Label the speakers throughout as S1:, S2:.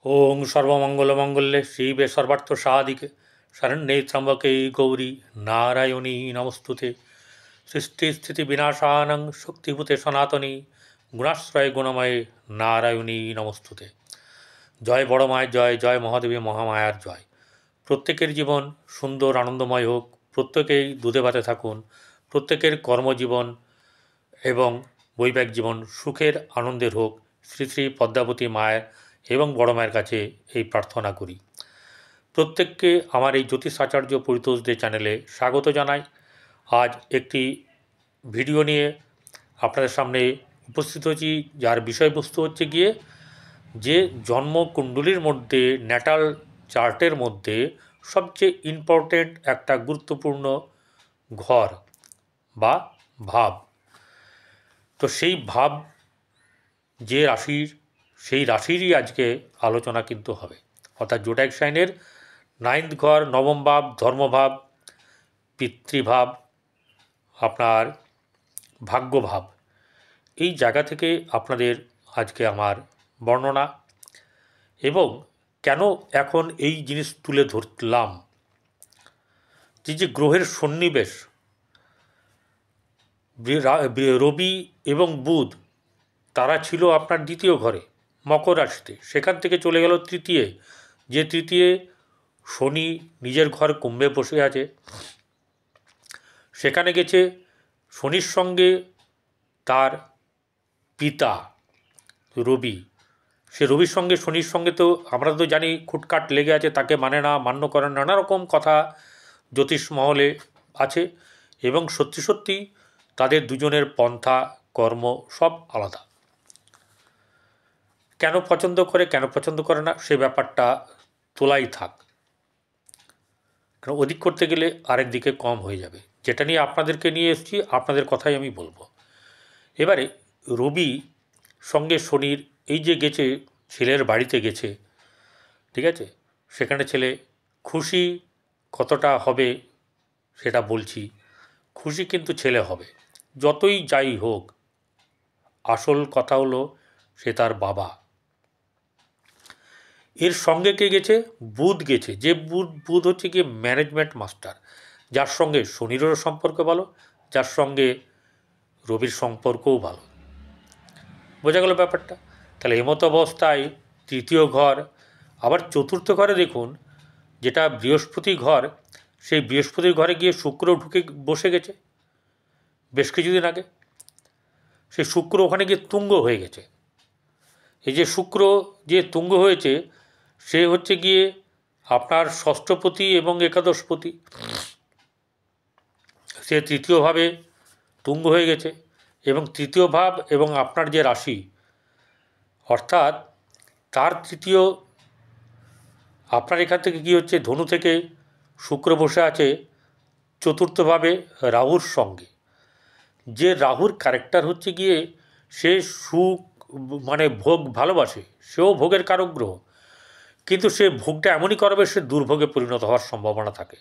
S1: ওং সর্বমঙ্গলমঙ্গলে শিবে সর্বার্থ সাধিকে শরণ্যে ত্র্যম্বকে গৌরী নারায়ণী নমস্তুতে। সৃষ্টিস্থিতি বিনাশানং শক্তিভূতে সনাতনী গুণাশ্রয় গুণময়ে নারায়ণী নমস্তুতে। জয় বড় মায়ের জয়, জয় মহাদেবী মহামায়ার জয়। প্রত্যেকের জীবন সুন্দর আনন্দময় হোক, প্রত্যেকেই দুধে ভাতে থাকুন, প্রত্যেকের কর্মজীবন এবং বৈবাহিক জীবন সুখের আনন্দের হোক, শ্রী শ্রী পদ্মাবতী মায়ের এবং বড় মায়ের কাছে এই প্রার্থনা করি। প্রত্যেককে আমার এই জ্যোতিষাচার্য পরিতোষ দে চ্যানেলে স্বাগত জানাই। আজ একটি ভিডিও নিয়ে আপনাদের সামনে উপস্থিত হয়েছি, যার বিষয়বস্তু হচ্ছে গিয়ে যে জন্মকুণ্ডলীর মধ্যে ন্যাটাল চার্টের মধ্যে সবচেয়ে ইম্পর্টেন্ট একটা গুরুত্বপূর্ণ ঘর বা ভাব। তো সেই ভাব যে রাশির, সেই রাশিরই আজকে আলোচনা কিন্তু হবে। অর্থাৎ জোডাইক সাইনের 9th ঘর, নবম ভাব, ধর্মভাব, পিতৃভাব, আপনার ভাগ্যভাব, এই জায়গা থেকে আপনাদের আজকে আমার বর্ণনা। এবং কেন এখন এই জিনিস তুলে ধরলাম, যে গ্রহের সন্নিবেশ, রবি এবং বুধ, তারা ছিল আপনার দ্বিতীয় ঘরে মকর রাশিতে, সেখান থেকে চলে গেল তৃতীয়, যে তৃতীয় শনি নিজের ঘর কুম্ভে বসে আছে, সেখানে গেছে শনির সঙ্গে তার পিতা রবি। সে রবির সঙ্গে শনির সঙ্গে তো আমরা তো জানি খুটকাট লেগে আছে, তাকে মানে না, মান্য করেন, নানা রকম কথা জ্যোতিষ মহলে আছে। এবং সত্যি সত্যি তাদের দুজনের পন্থা কর্ম সব আলাদা। কেন পছন্দ করে কেন পছন্দ করে না সে ব্যাপারটা তোলাই থাক, কারণ অধিক করতে গেলে আরেক দিকে কম হয়ে যাবে। যেটা নিয়ে আপনাদেরকে নিয়ে এসেছি, আপনাদের কথাই আমি বলবো। এবারে রবি সঙ্গে শনির এই যে গেছে, ছেলের বাড়িতে গেছে, ঠিক আছে, সেখানে ছেলে খুশি কতটা হবে সেটা বলছি। খুশি কিন্তু ছেলে হবে, যতই যাই হোক। আসল কথা হলো সে তার বাবা। এর সঙ্গে কে গেছে? বুধ গেছে। যে বুধ হচ্ছে গিয়ে ম্যানেজমেন্ট মাস্টার, যার সঙ্গে শনিরও সম্পর্ক ভালো, যার সঙ্গে রবির সম্পর্কও ভালো। বোঝা গেল ব্যাপারটা? তাহলে এমতো অবস্থায় তৃতীয় ঘর, আবার চতুর্থ ঘরে দেখুন, যেটা বৃহস্পতি ঘর, সেই বৃহস্পতির ঘরে গিয়ে শুক্র ঢুকে বসে গেছে বেশ কিছুদিন আগে। সেই শুক্র ওখানে গিয়ে তুঙ্গ হয়ে গেছে। এই যে শুক্র যে তুঙ্গ হয়েছে, সে হচ্ছে গিয়ে আপনার ষষ্ঠপতি এবং একাদশপতি। সে তৃতীয়ভাবে তুঙ্গ হয়ে গেছে, এবং তৃতীয় ভাব এবং আপনার যে রাশি, অর্থাৎ তার তৃতীয়, আপনার এখান থেকে কী হচ্ছে, ধনু থেকে শুক্র বসে আছে চতুর্থভাবে রাহুর সঙ্গে। যে রাহুর ক্যারেক্টার হচ্ছে গিয়ে সে সুখ, মানে ভোগ ভালোবাসে, সেও ভোগের কারক গ্রহ, কিন্তু সে ভোগটা এমনই করবে সে দুর্ভোগে পরিণত হওয়ার সম্ভাবনা থাকে।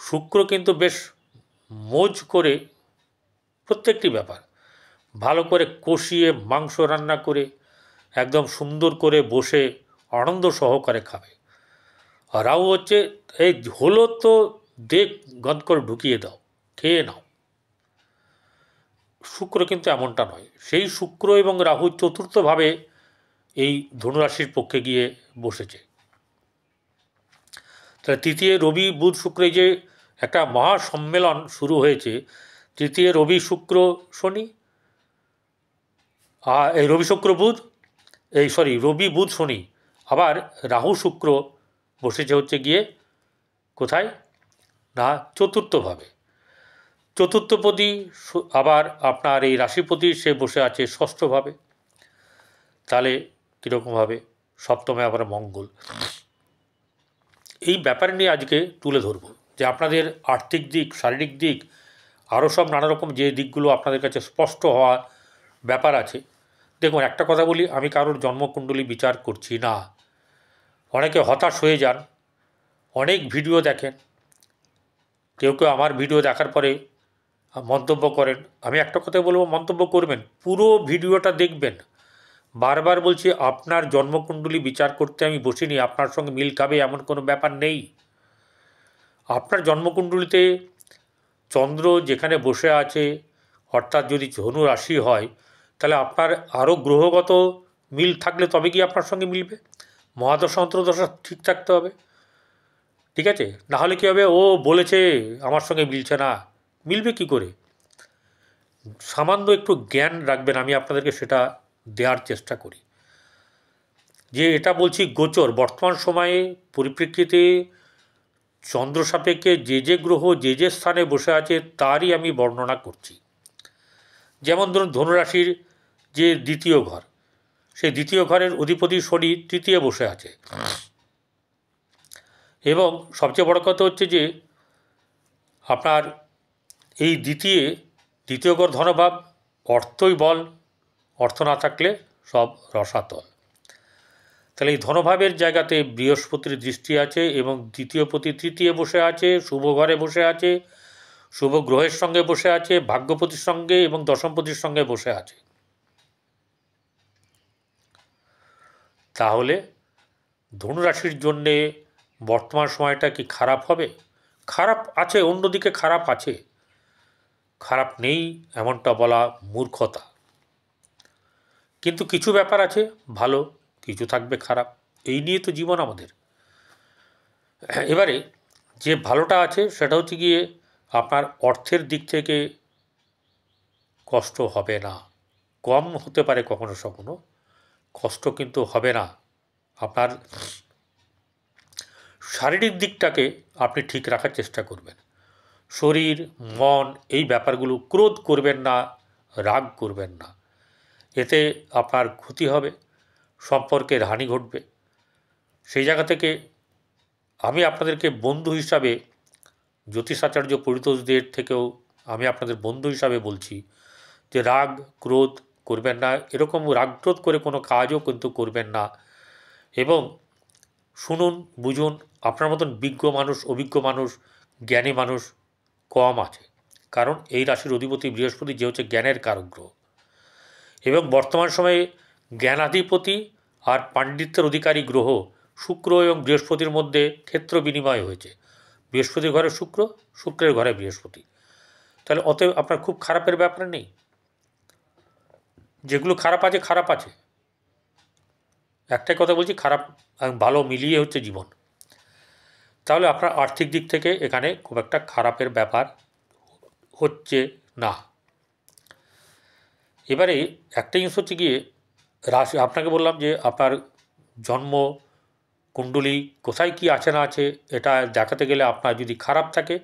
S1: শুক্র কিন্তু বেশ মজ করে প্রত্যেকটি ব্যাপার ভালো করে কষিয়ে মাংস রান্না করে একদম সুন্দর করে বসে আনন্দ সহকারে খাবে। আর রাহু হচ্ছে এই হলো তো দেখ, গদ করে ঢুকিয়ে দাও, খেয়ে নাও। শুক্র কিন্তু এমনটা নয়। সেই শুক্র এবং রাহু চতুর্থভাবে এই ধনুরাশির পক্ষে গিয়ে বসেছে। তাহলে তৃতীয় রবি বুধ শুক্র, এই যে একটা মহাসম্মেলন শুরু হয়েছে, তৃতীয় রবি শুক্র শনি, এই রবি শুক্র বুধ, রবি বুধ শনি, আবার রাহু শুক্র বসেছে হচ্ছে গিয়ে কোথায় না চতুর্থভাবে। চতুর্থপতি আবার আপনার এই রাশিপতি সে বসে আছে ষষ্ঠভাবে। তাহলে কীরকমভাবে? সপ্তমে আবার মঙ্গল। এই ব্যাপার নিয়ে আজকে তুলে ধরব, যে আপনাদের আর্থিক দিক, শারীরিক দিক, আরও সব নানা রকম যে দিকগুলো আপনাদের কাছে স্পষ্ট হওয়ার ব্যাপার আছে। দেখুন, একটা কথা বলি, আমি কারোর জন্মকুণ্ডলী বিচার করছি না। অনেকে হতাশ হয়ে যান, অনেক ভিডিও দেখেন, কেউ কেউ আমার ভিডিও দেখার পরে মন্তব্য করেন। আমি একটা কথা বলবো, মন্তব্য করবেন, পুরো ভিডিওটা দেখবেন, বারবার বলছি, আপনার জন্মকুণ্ডলী বিচার করতে আমি বসিনি, আপনার সঙ্গে মিল খাবে এমন কোনো ব্যাপার নেই। আপনার জন্মকুণ্ডলীতে চন্দ্র যেখানে বসে আছে, অর্থাৎ যদি ধনু রাশি হয়, তাহলে আপনার আরও গ্রহগত মিল থাকলে তবে কি আপনার সঙ্গে মিলবে। মহাদশা অন্তর্দশা ঠিক থাকতে হবে, ঠিক আছে? নাহলে কী হবে, ও বলেছে আমার সঙ্গে মিলছে না, মিলবে কি করে? সামান্য একটু জ্ঞান রাখবেন, আমি আপনাদেরকে সেটা দেওয়ার চেষ্টা করি। যে এটা বলছি গোচর, বর্তমান সময়ে পরিপ্রেক্ষিতে চন্দ্র সাপেক্ষে যে গ্রহ যে স্থানে বসে আছে তারই আমি বর্ণনা করছি। যেমন ধরুন ধনুরাশির যে দ্বিতীয় ঘর, সেই দ্বিতীয় ঘরের অধিপতি শনি তৃতীয় বসে আছে। এবং সবচেয়ে বড় কথা হচ্ছে যে আপনার এই দ্বিতীয় ঘর ধনভাব, অর্থই বল, অর্থ না থাকলে সব রসাতল। তাহলে এই ধনভাবের জায়গাতে বৃহস্পতির দৃষ্টি আছে এবং দ্বিতীয় পতি তৃতীয় বসে আছে, শুভ ঘরে বসে আছে, শুভ গ্রহের সঙ্গে বসে আছে, ভাগ্যপতির সঙ্গে এবং দশমপতির সঙ্গে বসে আছে। তাহলে ধনুরাশির জন্যে বর্তমান সময়টা কি খারাপ হবে? খারাপ আছে, অন্যদিকে খারাপ আছে, খারাপ নেই এমনটা বলা মূর্খতা। কিন্তু কিছু ব্যাপার আছে ভালো, কিছু থাকবে খারাপ, এই নিয়ে তো জীবন আমাদের। এবারে যে ভালোটা আছে সেটা হচ্ছে গিয়ে আপনার অর্থের দিক থেকে কষ্ট হবে না, কম হতে পারে কখনো কখনো, কষ্ট কিন্তু হবে না। আপনার শারীরিক দিকটাকে আপনি ঠিক রাখার চেষ্টা করবেন, শরীর মন এই ব্যাপারগুলো, ক্রোধ করবেন না, রাগ করবেন না, এতে আপনার ক্ষতি হবে, সম্পর্কের হানি ঘটবে। সেই জায়গা থেকে আমি আপনাদেরকে বন্ধু হিসাবে, জ্যোতিষাচার্য পরিতোষদের থেকেও আমি আপনাদের বন্ধু হিসাবে বলছি যে রাগ ক্রোধ করবেন না, এরকম রাগ ক্রোধ করে কোনো কাজও কিন্তু করবেন না। এবং শুনুন বুঝুন, আপনার মতন বিজ্ঞ মানুষ, অভিজ্ঞ মানুষ, জ্ঞানী মানুষ কম আছে, কারণ এই রাশির অধিপতি বৃহস্পতি যে হচ্ছে জ্ঞানের কারক গ্রহ। এবং বর্তমান সময়ে জ্ঞানাধিপতি আর পাণ্ডিত্যের অধিকারী গ্রহ শুক্র এবং বৃহস্পতির মধ্যে ক্ষেত্র বিনিময় হয়েছে। বৃহস্পতির ঘরে শুক্র, শুক্রের ঘরে বৃহস্পতি। তাহলে অতএব আপনার খুব খারাপের ব্যাপার নেই, যেগুলো খারাপ আছে খারাপ আছে, একটাই কথা বলছি, খারাপ ভালো মিলিয়ে হচ্ছে জীবন। তাহলে আপনার আর্থিক দিক থেকে এখানে খুব একটা খারাপের ব্যাপার হচ্ছে না। এবারে একটা জিনিস হচ্ছে গিয়ে রাশি, আপনাকে বললাম যে আপনার জন্ম কুণ্ডলী কোথায় কি আছে না আছে এটা দেখাতে গেলে আপনার যদি খারাপ থাকে,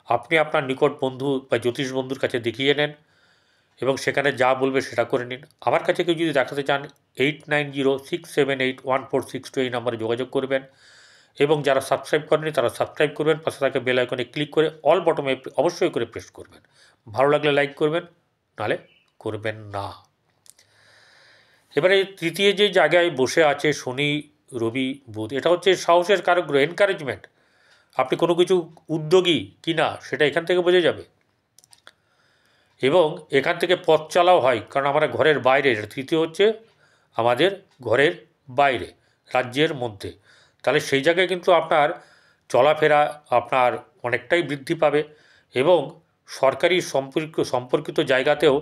S1: আপনি আপনার নিকট বন্ধু বা জ্যোতিষ বন্ধুর কাছে দেখিয়ে নেন এবং সেখানে যা বলবে সেটা করে নিন। আমার কাছে কেউ যদি দেখাতে চান 8906781462 এই নম্বরে যোগাযোগ করবেন। এবং যারা সাবস্ক্রাইব করেনি তারা সাবস্ক্রাইব করবেন, পাশে থাকা বেল আইকনে ক্লিক করে অল বটমে অবশ্যই করে প্রেস করবেন। ভালো লাগলে লাইক করবেন, নাহলে করবেন না। এবারে তৃতীয় যে জায়গায় বসে আছে শনি রবি বুধ, এটা হচ্ছে সাহসের কারক গ্রহ, এনকারেজমেন্ট। আপনি কোনো কিছু উদ্যোগী কি না সেটা এখান থেকে বোঝা যাবে। এবং এখান থেকে পথ চালাও হয়, কারণ আমরা ঘরের বাইরে, তৃতীয় হচ্ছে আমাদের ঘরের বাইরে, রাজ্যের মধ্যে। তাহলে সেই জায়গায় কিন্তু আপনার চলাফেরা আপনার অনেকটাই বৃদ্ধি পাবে এবং সরকারি সম্পর্কিত জায়গাতেও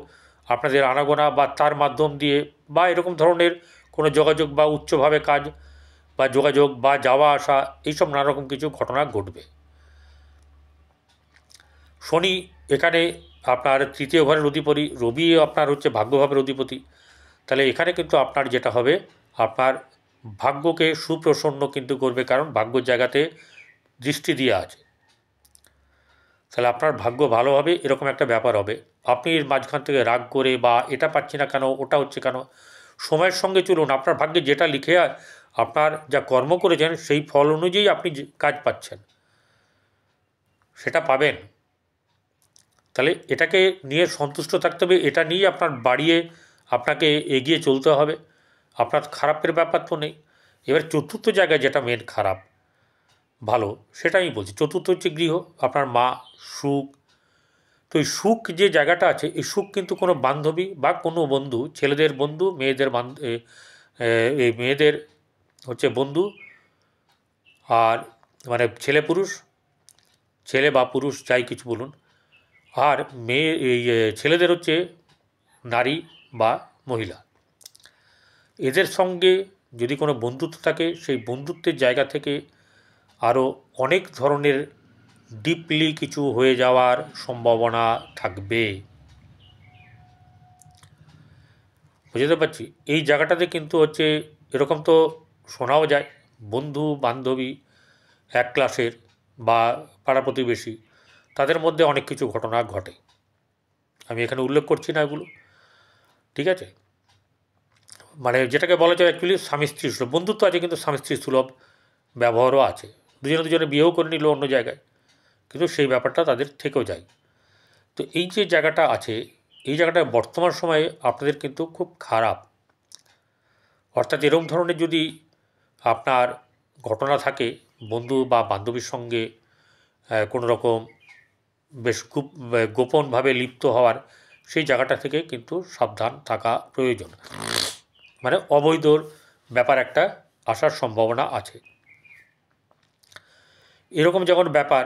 S1: আপনাদের আনাগোনা বা তার মাধ্যম দিয়ে বা এরকম ধরনের কোনো যোগাযোগ বা উচ্চভাবে কাজ বা যোগাযোগ বা যাওয়া আসা এইসব নানারকম কিছু ঘটনা ঘটবে। শনি এখানে আপনার তৃতীয় ঘরের অধিপতি, রবি আপনার হচ্ছে ভাগ্যভাবের অধিপতি। তাহলে এখানে কিন্তু আপনার যেটা হবে, আপনার ভাগ্যকে সুপ্রসন্ন কিন্তু করবে, কারণ ভাগ্যর জায়গাতে দৃষ্টি দিয়ে আছে। তাহলে আপনার ভাগ্য ভালো হবে, এরকম একটা ব্যাপার হবে। আপনি এর মাঝখান থেকে রাগ করে বা এটা পাচ্ছি না কেন, ওটা হচ্ছে কেন, সময়ের সঙ্গে চলুন, আপনার ভাগ্যে যেটা লিখে আপনার যা কর্ম করেছেন সেই ফল অনুযায়ী আপনি কাজ পাচ্ছেন, সেটা পাবেন। তাহলে এটাকে নিয়ে সন্তুষ্ট থাকতে হবে, এটা নিয়ে আপনার বাড়িয়ে আপনাকে এগিয়ে চলতে হবে, আপনার খারাপের ব্যাপার তো নেই। এবার চতুর্থ জায়গায় যেটা মেন খারাপ, ভালো সেটা আমি বলছি, চতুর্থ হচ্ছে গৃহ, আপনার মা সুখ, তো এই সুখ যে জায়গাটা আছে, এই সুখ কিন্তু কোনো বান্ধবী বা কোনো বন্ধু, ছেলেদের বন্ধু, মেয়েদের এই মেয়েদের হচ্ছে বন্ধু, আর মানে ছেলে পুরুষ, ছেলে বা পুরুষ যাই কিছু বলুন, আর মেয়ে এই ছেলেদের হচ্ছে নারী বা মহিলা, এদের সঙ্গে যদি কোনো বন্ধুত্ব থাকে, সেই বন্ধুত্বের জায়গা থেকে আরও অনেক ধরনের ডিপলি কিছু হয়ে যাওয়ার সম্ভাবনা থাকবে। বুঝতে পারছি এই জায়গাটাতে কিন্তু হচ্ছে এরকম তো শোনাও যায়, বন্ধু বান্ধবী এক ক্লাসের বা পাড়া প্রতিবেশী, তাদের মধ্যে অনেক কিছু ঘটনা ঘটে, আমি এখানে উল্লেখ করছি না এগুলো, ঠিক আছে। মানে যেটাকে বলা যায় অ্যাকচুয়ালি স্বামী স্ত্রী সুলভ বন্ধুত্ব আছে, কিন্তু স্বামী স্ত্রী সুলভ ব্যবহারও আছে, দুজনে দুজনে বিয়েও করে নিল অন্য জায়গায়, কিন্তু সেই ব্যাপারটা তাদের থেকেও যায়। তো এই যে জায়গাটা আছে, এই জায়গাটা বর্তমান সময়ে আপনাদের কিন্তু খুব খারাপ। অর্থাৎ এরকম ধরনের যদি আপনার ঘটনা থাকে বন্ধু বা বান্ধবীর সঙ্গে কোনো রকম বেশ খুব গোপনভাবে লিপ্ত হওয়ার, সেই জায়গাটা থেকে কিন্তু সাবধান থাকা প্রয়োজন। মানে অবৈধর ব্যাপার একটা আসার সম্ভাবনা আছে। এরকম যখন ব্যাপার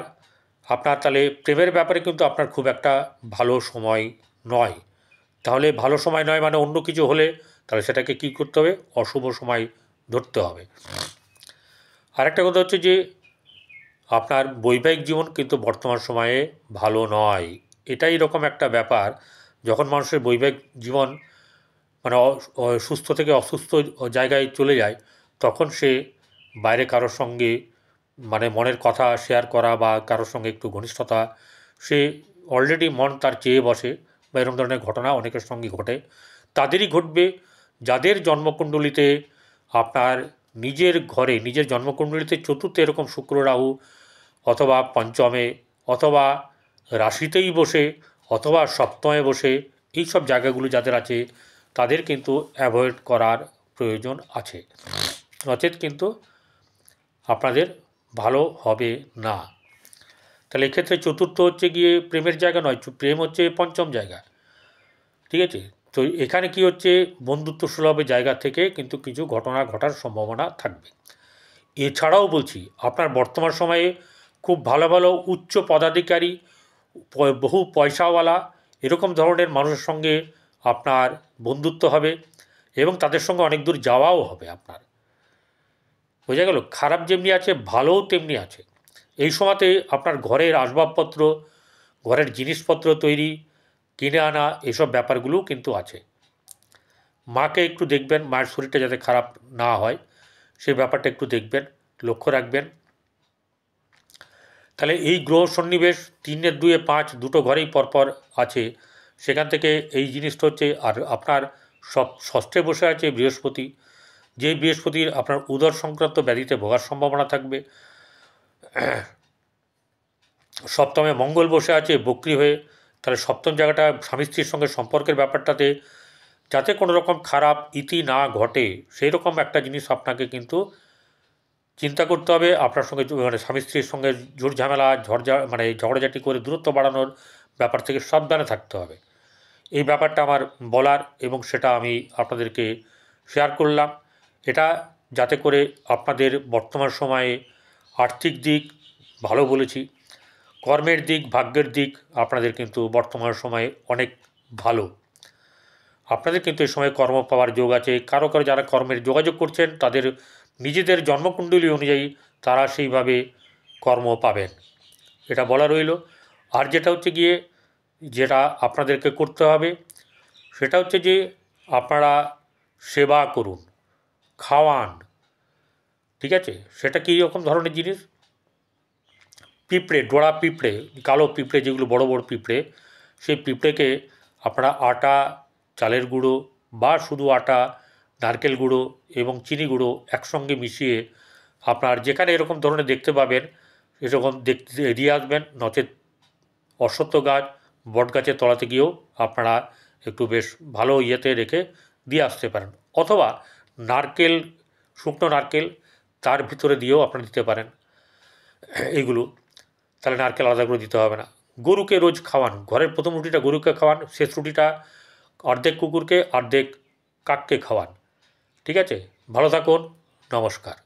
S1: আপনার, তাহলে প্রেমের ব্যাপারে কিন্তু আপনার খুব একটা ভালো সময় নয়। তাহলে ভালো সময় নয় মানে অন্য কিছু হলে তাহলে সেটাকে কী করতে হবে, অশুভ সময় ধরতে হবে। আরেকটা কথা হচ্ছে যে আপনার বৈবাহিক জীবন কিন্তু বর্তমান সময়ে ভালো নয়। এটাই এরকম একটা ব্যাপার, যখন মানুষের বৈবাহিক জীবন মানে সুস্থ থেকে অসুস্থ জায়গায় চলে যায়, তখন সে বাইরে কারোর সঙ্গে মানে মনের কথা শেয়ার করা বা কারোর সঙ্গে একটু ঘনিষ্ঠতা, সে অলরেডি মন তার চেয়ে বসে, বা এরকম ধরনের ঘটনা অনেকের সঙ্গে ঘটে। তাদেরই ঘটবে যাদের জন্মকুণ্ডলিতে আপনার নিজের ঘরে, নিজের জন্মকুণ্ডলিতে চতুর্থে এরকম শুক্র রাহু, অথবা পঞ্চমে, অথবা রাশিতেই বসে, অথবা সপ্তমে বসে, এই সব জায়গাগুলো যাদের আছে তাদের কিন্তু অ্যাভয়েড করার প্রয়োজন আছে, নচেত কিন্তু আপনাদের ভালো হবে না। তাহলে এক্ষেত্রে চতুর্থ হচ্ছে গিয়ে প্রেমের জায়গা নয়, প্রেম হচ্ছে পঞ্চম জায়গা, ঠিক আছে। তো এখানে কি হচ্ছে, বন্ধুত্ব সুলভের জায়গা থেকে কিন্তু কিছু ঘটনা ঘটার সম্ভাবনা থাকবে। এছাড়াও বলছি আপনার বর্তমান সময়ে খুব ভালো ভালো উচ্চ পদাধিকারী, বহু পয়সাওয়ালা, এরকম ধরনের মানুষের সঙ্গে আপনার বন্ধুত্ব হবে, এবং তাদের সঙ্গে অনেক দূর যাওয়াও হবে আপনার। বোঝা গেল, খারাপ যেমনি আছে ভালোও তেমনি আছে। এই সময়তে আপনার ঘরের আসবাবপত্র, ঘরের জিনিসপত্র তৈরি, কিনে আনা, এসব ব্যাপারগুলোও কিন্তু আছে। মাকে একটু দেখবেন, মায়ের শরীরটা যাতে খারাপ না হয় সেই ব্যাপারটা একটু দেখবেন, লক্ষ্য রাখবেন। তাহলে এই গ্রহ সন্নিবেশ 3 2 5 দুটো ঘরেই পরপর আছে, সেখান থেকে এই জিনিসটা হচ্ছে। আর আপনার ষষ্ঠে বসে আছে বৃহস্পতি, যে বৃহস্পতির আপনার উদর সংক্রান্ত ব্যাধিতে ভোগার সম্ভাবনা থাকবে। সপ্তমে মঙ্গল বসে আছে বক্রী হয়ে, তাহলে সপ্তম জায়গাটা স্বামী স্ত্রীর সঙ্গে সম্পর্কের ব্যাপারটাতে যাতে কোনো রকম খারাপ ইতি না ঘটে, সেই রকম একটা জিনিস আপনাকে কিন্তু চিন্তা করতে হবে। আপনার সঙ্গে মানে স্বামী স্ত্রীর সঙ্গে ঝুট ঝামেলা মানে ঝগড়াঝাটি করে দূরত্ব বাড়ানোর ব্যাপার থেকে সাবধানে থাকতে হবে। এই ব্যাপারটা আমার বলার, এবং সেটা আমি আপনাদেরকে শেয়ার করলাম। এটা যাতে করে আপনাদের বর্তমান সময়ে আর্থিক দিক ভালো বলেছি, কর্মের দিক, ভাগ্যের দিক আপনাদের কিন্তু বর্তমান সময়ে অনেক ভালো। আপনাদের কিন্তু এই সময় কর্ম পাওয়ার যোগ আছে। কারো কারো যারা কর্মের যোগাযোগ করছেন তাদের নিজেদের জন্মকুণ্ডলী অনুযায়ী তারা সেইভাবে কর্ম পাবেন, এটা বলা রইল। আর যেটা হচ্ছে গিয়ে যেটা আপনাদেরকে করতে হবে সেটা হচ্ছে যে আপনারা সেবা করুন, খাওয়ান, ঠিক আছে। সেটা কী রকম ধরনের জিনিস, পিঁপড়ে, ডোরা পিঁপড়ে, কালো পিঁপড়ে যেগুলো বড় বড় পিঁপড়ে, সেই পিঁপড়েকে আপনারা আটা, চালের গুঁড়ো বা শুধু আটা, নারকেল গুঁড়ো এবং চিনি গুঁড়ো একসঙ্গে মিশিয়ে আপনার যেখানে এরকম ধরনের দেখতে পাবেন এরকম দেখতে দিয়ে আসবেন, নচেত অশ্বত্থ গাছ, বট গাছের তলাতে গিয়েও আপনারা একটু বেশ ভালো ইয়েতে রেখে দিয়ে আসতে পারেন, অথবা নারকেল, শুকনো নারকেল তার ভিতরে দিয়েও আপনারা দিতে পারেন এইগুলো। তাহলে নারকেল আলাদা করে দিতে হবে না, গরুকে রোজ খাওয়ান, ঘরের প্রথম রুটিটা গরুকে খাওয়ান, শেষ রুটিটা অর্ধেক কুকুরকে অর্ধেক কাককে খাওয়ান। ঠিক আছে, ভালো থাকুন, নমস্কার।